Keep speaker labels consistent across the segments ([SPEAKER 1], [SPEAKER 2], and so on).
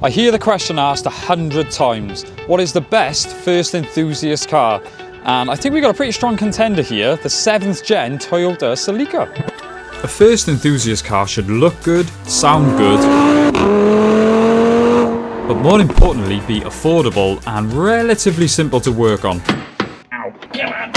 [SPEAKER 1] I hear the question asked 100 times, what is the best first enthusiast car? And I think we got a pretty strong contender here, the 7th gen Toyota Celica. A first enthusiast car should look good, sound good, but more importantly be affordable and relatively simple to work on.
[SPEAKER 2] Ow. Come on!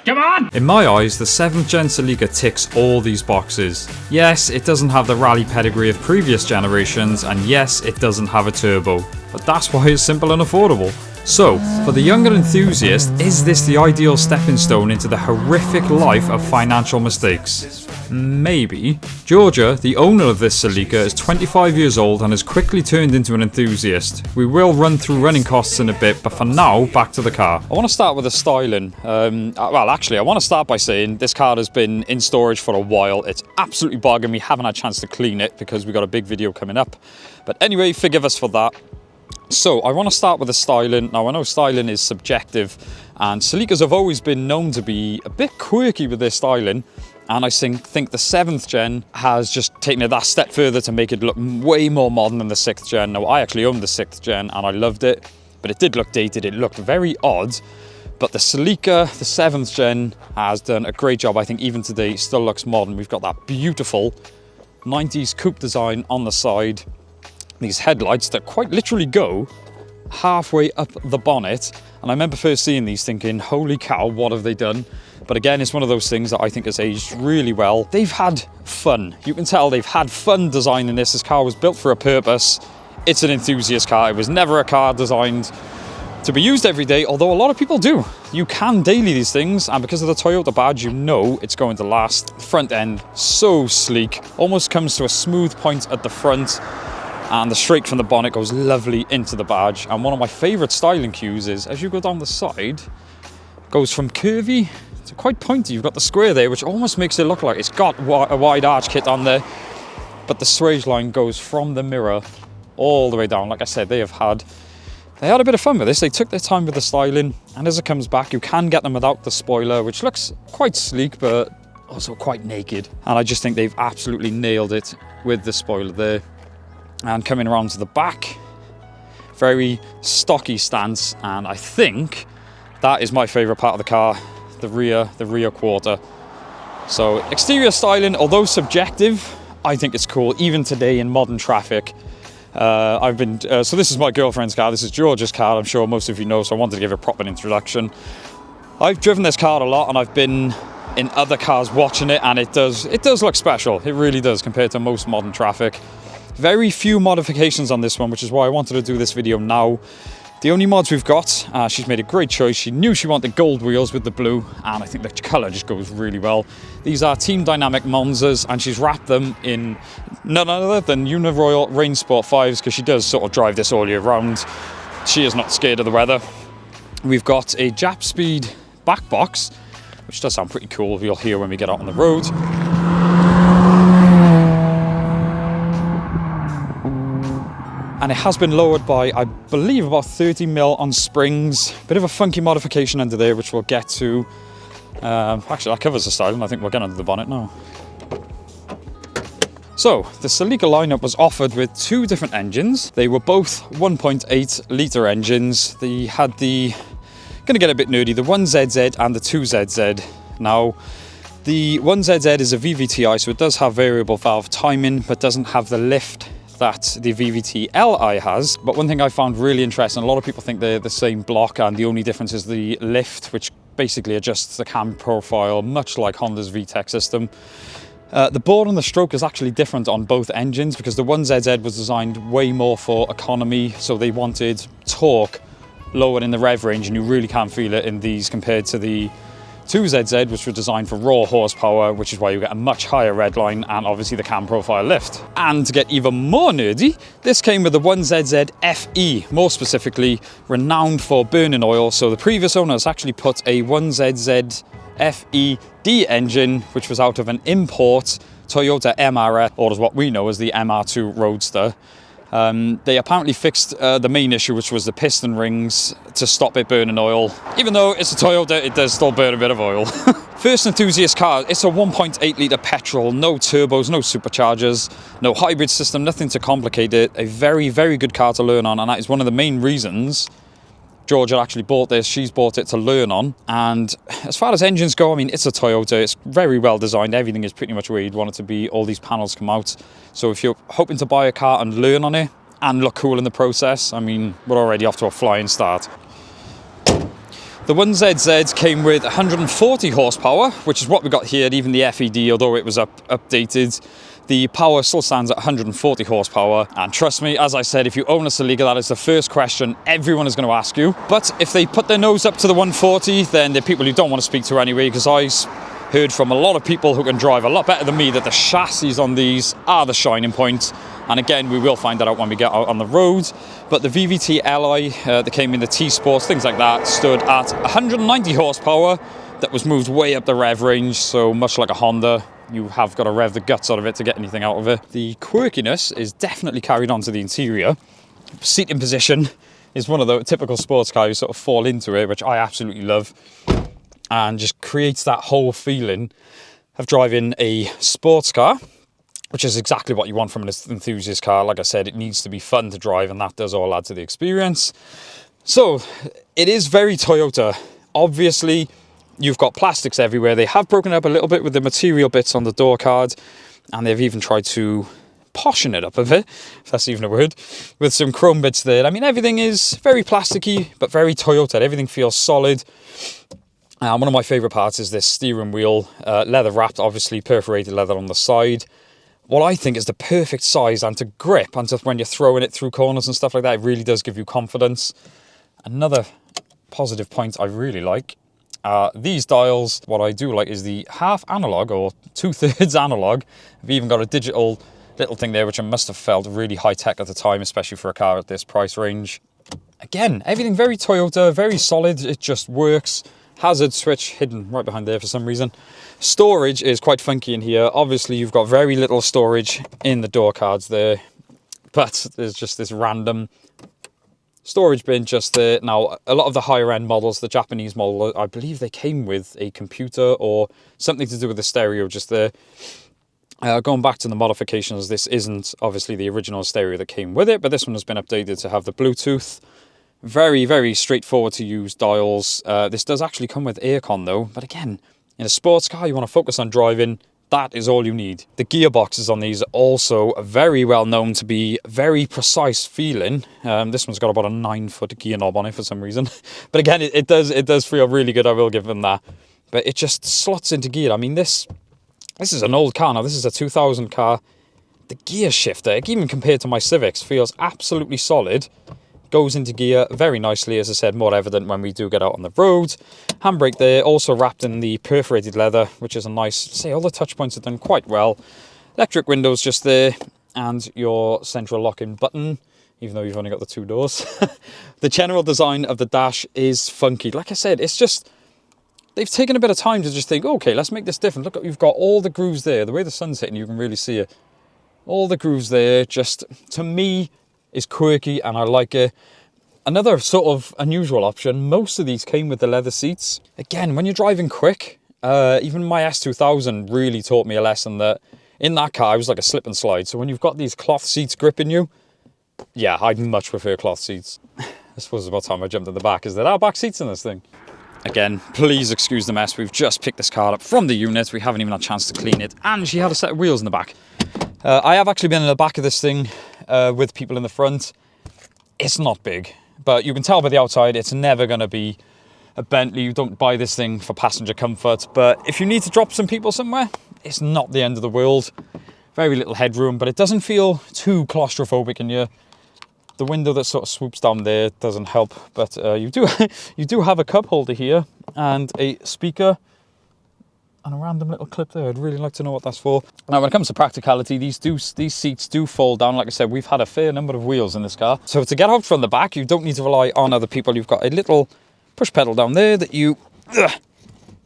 [SPEAKER 2] Come on!
[SPEAKER 1] In my eyes, the 7th gen Celica ticks all these boxes. Yes, it doesn't have the rally pedigree of previous generations, and yes, it doesn't have a turbo, but that's why it's simple and affordable. So, for the younger enthusiast, is this the ideal stepping stone into the horrific life of financial mistakes? Maybe. Georgia, the owner of this Celica, is 25 years old and has quickly turned into an enthusiast. We will run through running costs in a bit, but for now, back to the car. I want to start with the styling. Well, actually, I want to start by saying this car has been in storage for a while. It's absolutely bugging. We haven't had a chance to clean it because we've got a big video coming up. But anyway, forgive us for that. So, I want to start with the styling. Now, I know styling is subjective, and Celicas have always been known to be a bit quirky with their styling, and I think the 7th gen has just taken it that step further to make it look way more modern than the 6th gen. Now, I actually owned the 6th gen, and I loved it, but it did look dated. It looked very odd, but the Celica, the 7th gen, has done a great job. I think even today, it still looks modern. We've got that beautiful 90s coupe design on the side. These headlights that quite literally go halfway up the bonnet, and I remember first seeing these thinking, holy cow, what have they done? But again, it's one of those things that I think has aged really well. They've had fun. You can tell they've had fun designing this. This car was built for a purpose. It's an enthusiast car. It was never a car designed to be used every day, although a lot of people do. You can daily these things, and because of the Toyota badge, you know it's going to last. Front end, so sleek, almost comes to a smooth point at the front, and the straight from the bonnet goes lovely into the badge. And one of my favourite styling cues is, as you go down the side, it goes from curvy to quite pointy. You've got the square there, which almost makes it look like it's got a wide arch kit on there, but the swage line goes from the mirror all the way down. Like I said, they had a bit of fun with this. They took their time with the styling, and as it comes back, you can get them without the spoiler, which looks quite sleek, but also quite naked. And I just think they've absolutely nailed it with the spoiler there. And coming around to the back, very stocky stance, and I think that is my favourite part of the car, the rear quarter. So exterior styling, although subjective, I think it's cool, even today in modern traffic. So this is my girlfriend's car, this is George's car, I'm sure most of you know, so I wanted to give a proper introduction. I've driven this car a lot, and I've been in other cars watching it, and it does look special, it really does, compared to most modern traffic. Very few modifications on this one, which is why I wanted to do this video now. The only mods we've got, she's made a great choice. She knew she wanted gold wheels with the blue, and I think the colour just goes really well. These are Team Dynamic Monzas, and she's wrapped them in none other than Uniroyal Rain Sport 5s, because she does sort of drive this all year round. She is not scared of the weather. We've got a Jap Speed back box, which does sound pretty cool. You'll hear when we get out on the road. And it has been lowered by, I believe, about 30mm on springs. Bit of a funky modification under there, which we'll get to. Actually, that covers the styling. I think we'll get under the bonnet now. So, the Celica lineup was offered with two different engines. They were both 1.8 litre engines. They had gonna get a bit nerdy, the 1ZZ and the 2ZZ. Now, the 1ZZ is a VVTi, so it does have variable valve timing, but doesn't have the lift that the VVT Li has. But one thing I found really interesting, a lot of people think they're the same block, and the only difference is the lift, which basically adjusts the cam profile, much like Honda's VTEC system. The bore and the stroke is actually different on both engines, because the 1ZZ was designed way more for economy, so they wanted torque lower in the rev range, and you really can't feel it in these compared to the 2ZZ, which were designed for raw horsepower, which is why you get a much higher red line and obviously the cam profile lift. And to get even more nerdy, this came with the 1ZZ FE, more specifically renowned for burning oil. So the previous owners actually put a 1ZZ FE-D engine, which was out of an import Toyota MRS, or as what we know as the MR2 Roadster. They apparently fixed the main issue, which was the piston rings, to stop it burning oil. Even though it's a Toyota, it does still burn a bit of oil. First enthusiast car, it's a 1.8 litre petrol, no turbos, no superchargers, no hybrid system, nothing to complicate it. A very, very good car to learn on, and that is one of the main reasons George had actually bought this. She's bought it to learn on. And as far as engines go, I mean, it's a Toyota. It's very well designed. Everything is pretty much where you'd want it to be. All these panels come out. So if you're hoping to buy a car and learn on it and look cool in the process, I mean, we're already off to a flying start. The 1ZZ came with 140 horsepower, which is what we got here. Even the FED, although it was updated, the power still stands at 140 horsepower. And trust me, as I said, if you own a Celica, that is the first question everyone is going to ask you. But if they put their nose up to the 140, then they're people you don't want to speak to anyway, because I heard from a lot of people who can drive a lot better than me that the chassis on these are the shining point. And again, we will find that out when we get out on the road. But the VVT Li that came in the T-Sports, things like that, stood at 190 horsepower. That was moved way up the rev range, so much like a Honda, you have got to rev the guts out of it to get anything out of it. The quirkiness is definitely carried on to the interior. Seating position is one of the typical sports cars. You sort of fall into it, which I absolutely love, and just creates that whole feeling of driving a sports car, which is exactly what you want from an enthusiast car. Like I said, it needs to be fun to drive, and that does all add to the experience. So it is very Toyota. Obviously, you've got plastics everywhere. They have broken up a little bit with the material bits on the door card, and they've even tried to poshen it up a bit, if that's even a word, with some chrome bits there. I mean, everything is very plasticky, but very Toyota. Everything feels solid. One of my favourite parts is this steering wheel, leather wrapped, obviously perforated leather on the side. What I think is the perfect size and to grip, and to when you're throwing it through corners and stuff like that, it really does give you confidence. Another positive point I really like, these dials, what I do like is the half analog or 2/3 analog. I've even got a digital little thing there, which I must have felt really high tech at the time, especially for a car at this price range. Again, everything very Toyota, very solid, it just works. Hazard switch hidden right behind there for some reason. Storage is quite funky in here. Obviously, you've got very little storage in the door cards there, but there's just this random storage bin just there. Now, a lot of the higher end models, the Japanese model, I believe they came with a computer or something to do with the stereo just there. Going back to the modifications, this isn't obviously the original stereo that came with it, but this one has been updated to have the Bluetooth. Very, very straightforward to use dials. This does actually come with aircon though, but again, in a sports car, you want to focus on driving. That is all you need. The gearboxes on these are also very well known to be very precise feeling. This one's got about a 9-foot gear knob on it for some reason. But again, it does feel really good, I will give them that. But it just slots into gear. I mean, this is an old car now. This is a 2000 car. The gear shifter, even compared to my Civics, feels absolutely solid. Goes into gear very nicely, as I said, more evident when we do get out on the road. Handbrake there, also wrapped in the perforated leather, which is a nice, see, all the touch points are done quite well. Electric windows just there, and your central lock-in button, even though you've only got the 2 doors. The general design of the dash is funky. Like I said, it's just, they've taken a bit of time to just think, okay, let's make this different. Look, you've got all the grooves there. The way the sun's hitting, you can really see it. All the grooves there, just, to me, is quirky and I like it. Another sort of unusual option, most of these came with the leather seats. Again, when you're driving quick, even my S2000 really taught me a lesson that in that car, it was like a slip and slide. So when you've got these cloth seats gripping you, yeah, I'd much prefer cloth seats. I suppose it's about time I jumped in the back. Is there are back seats in this thing? Again, please excuse the mess. We've just picked this car up from the unit. We haven't even had a chance to clean it. And she had a set of wheels in the back. I have actually been in the back of this thing with people in the front. It's not big, but you can tell by the outside it's never going to be a Bentley. You don't buy this thing for passenger comfort, but if you need to drop some people somewhere, it's not the end of the world. Very little headroom, but it doesn't feel too claustrophobic in here. The window that sort of swoops down there doesn't help, but you do have a cup holder here and a speaker. And a random little clip there. I'd really like to know what that's for. Now, when it comes to practicality, these seats do fold down. Like I said, we've had a fair number of wheels in this car. So to get out from the back, you don't need to rely on other people. You've got a little push pedal down there that you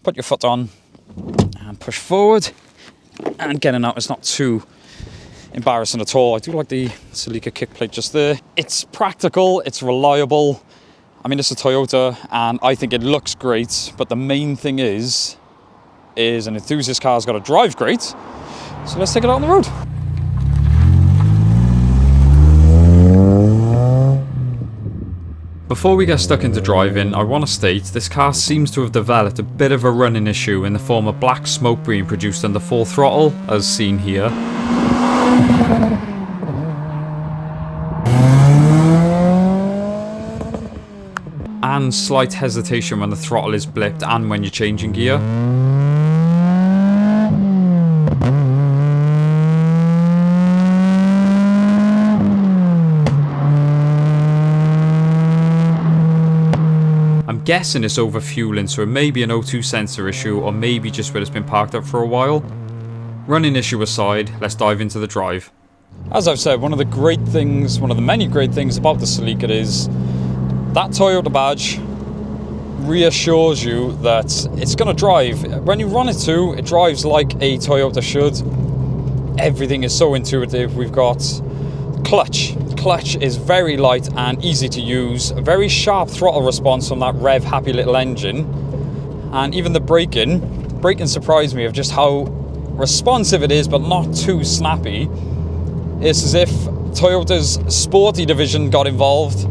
[SPEAKER 1] put your foot on and push forward. And getting out is not too embarrassing at all. I do like the Celica kick plate just there. It's practical, it's reliable. I mean, it's a Toyota and I think it looks great, but the main thing is an enthusiast car's got to drive great. So let's take it out on the road. Before we get stuck into driving, I want to state this car seems to have developed a bit of a running issue in the form of black smoke being produced under full throttle, as seen here. And slight hesitation when the throttle is blipped and when you're changing gear. I'm guessing it's overfueling, so it may be an O2 sensor issue or maybe just where it's been parked up for a while. Running issue aside, let's dive into the drive. As I've said, one of the many great things about the Celica is that Toyota badge reassures you that it's going to drive. When you run it it drives like a Toyota should. Everything is so intuitive. We've got clutch. Clutch is very light and easy to use. A very sharp throttle response from that rev happy little engine. And even the braking surprised me of just how responsive it is, but not too snappy. It's as if Toyota's sporty division got involved,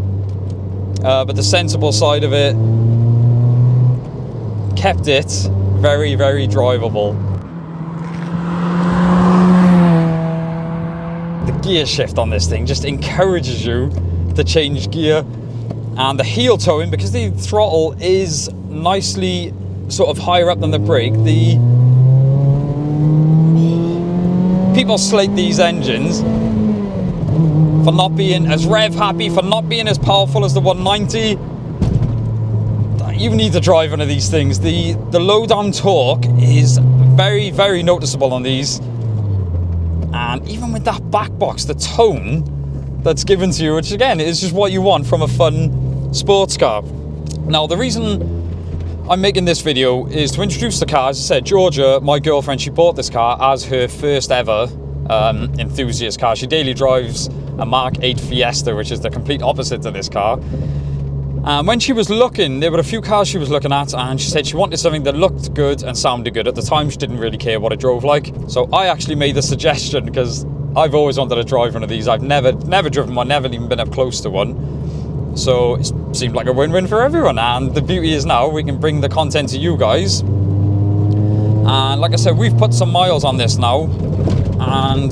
[SPEAKER 1] but the sensible side of it kept it very, very drivable. The gear shift on this thing just encourages you to change gear, and the heel towing, because the throttle is nicely sort of higher up than the brake. People slate these engines for not being as rev happy, for not being as powerful as the 190. You need to drive one of these things. The low down torque is very, very noticeable on these. And even with that back box, the tone that's given to you, which again is just what you want from a fun sports car. Now, the reason I'm making this video is to introduce the car. As I said, Georgia, my girlfriend, she bought this car as her first ever enthusiast car. She daily drives a Mark 8 Fiesta, which is the complete opposite to this car. And when she was looking, there were a few cars she was looking at, and she said she wanted something that looked good and sounded good. At the time, she didn't really care what it drove like. So I actually made the suggestion, because I've always wanted to drive one of these. I've never driven one, never even been up close to one. So it seemed like a win-win for everyone. And the beauty is now we can bring the content to you guys. And like I said, we've put some miles on this now, and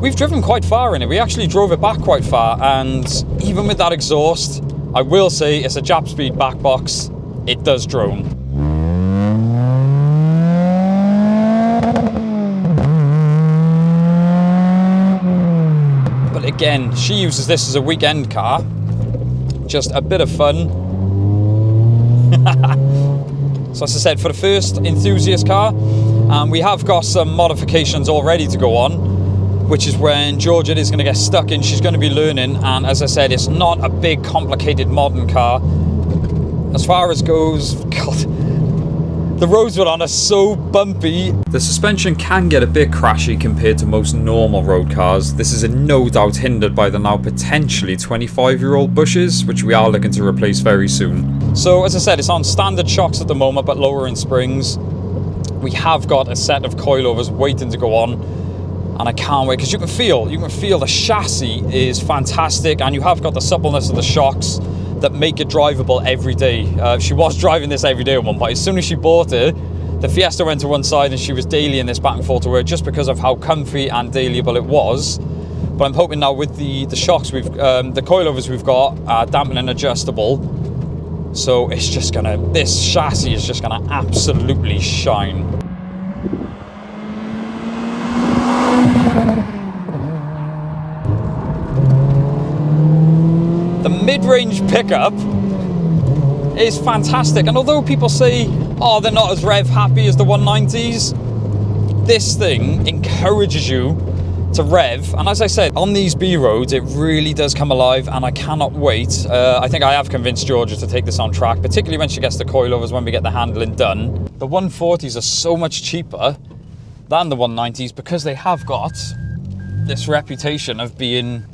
[SPEAKER 1] we've driven quite far in it. We actually drove it back quite far, and even with that exhaust, I will say it's a Jap speed back box. It does drone. But again, she uses this as a weekend car. Just a bit of fun. So as I said, for the first enthusiast car, we have got some modifications all ready to go on, which is when Georgia is going to get stuck in. She's going to be learning, and as I said, it's not a big, complicated modern car. As far as goes, God, the roads we're on are so bumpy. The suspension can get a bit crashy compared to most normal road cars. This is no doubt hindered by the now potentially 25-year-old bushes, which we are looking to replace very soon. So as I said, it's on standard shocks at the moment, but lower in springs. We have got a set of coilovers waiting to go on, and I can't wait, because you can feel the chassis is fantastic, and you have got the suppleness of the shocks that make it drivable every day. She was driving this every day at one point. As soon as she bought it, the Fiesta went to one side and she was dailying this back and forth to work just because of how comfy and dailyable it was. But I'm hoping now with the shocks the coilovers we've got are dampening adjustable, so it's just gonna, this chassis is just gonna absolutely shine. The mid-range pickup is fantastic, and although people say, oh, they're not as rev happy as the 190s, this thing encourages you to rev. And as I said, on these B roads, it really does come alive, and I cannot wait. I think I have convinced Georgia to take this on track, particularly when she gets the coilovers, when we get the handling done. The 140s are so much cheaper than the 190s because they have got this reputation of being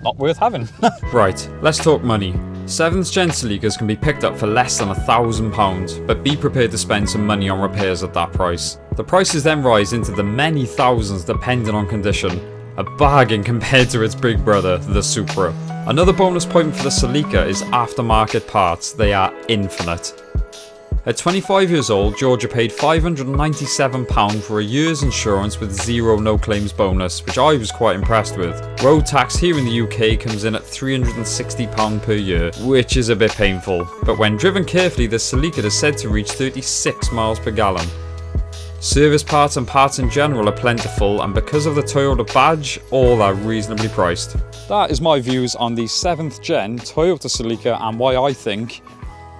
[SPEAKER 1] not worth having. Right, let's talk money. 7th gen Celicas can be picked up for less than £1,000, but be prepared to spend some money on repairs at that price. The prices then rise into the many thousands depending on condition. A bargain compared to its big brother, the Supra. Another bonus point for the Celica is aftermarket parts. They are infinite. At 25 years old, Georgia paid £597 for a year's insurance with zero no claims bonus, which I was quite impressed with. Road tax here in the UK comes in at £360 per year, which is a bit painful, but when driven carefully, the Celica is said to reach 36 miles per gallon. Service parts and parts in general are plentiful, and because of the Toyota badge, all are reasonably priced. That is my views on the 7th gen Toyota Celica and why I think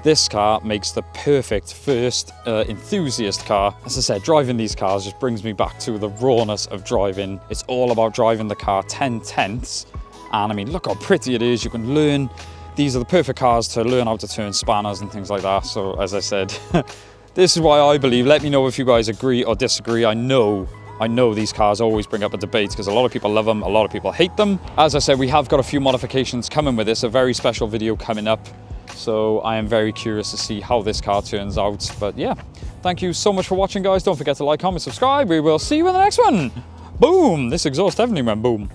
[SPEAKER 1] this car makes the perfect first enthusiast car. As I said, driving these cars just brings me back to the rawness of driving. It's all about driving the car 10/10ths. And I mean, look how pretty it is. You can learn. These are the perfect cars to learn how to turn spanners and things like that. So as I said, this is why I believe. Let me know if you guys agree or disagree. I know these cars always bring up a debate because a lot of people love them, a lot of people hate them. As I said, we have got a few modifications coming with this, a very special video coming up. So I am very curious to see how this car turns out. But yeah, thank you so much for watching, guys. Don't forget to like, comment, subscribe. We will see you in the next one. Boom! This exhaust definitely went boom.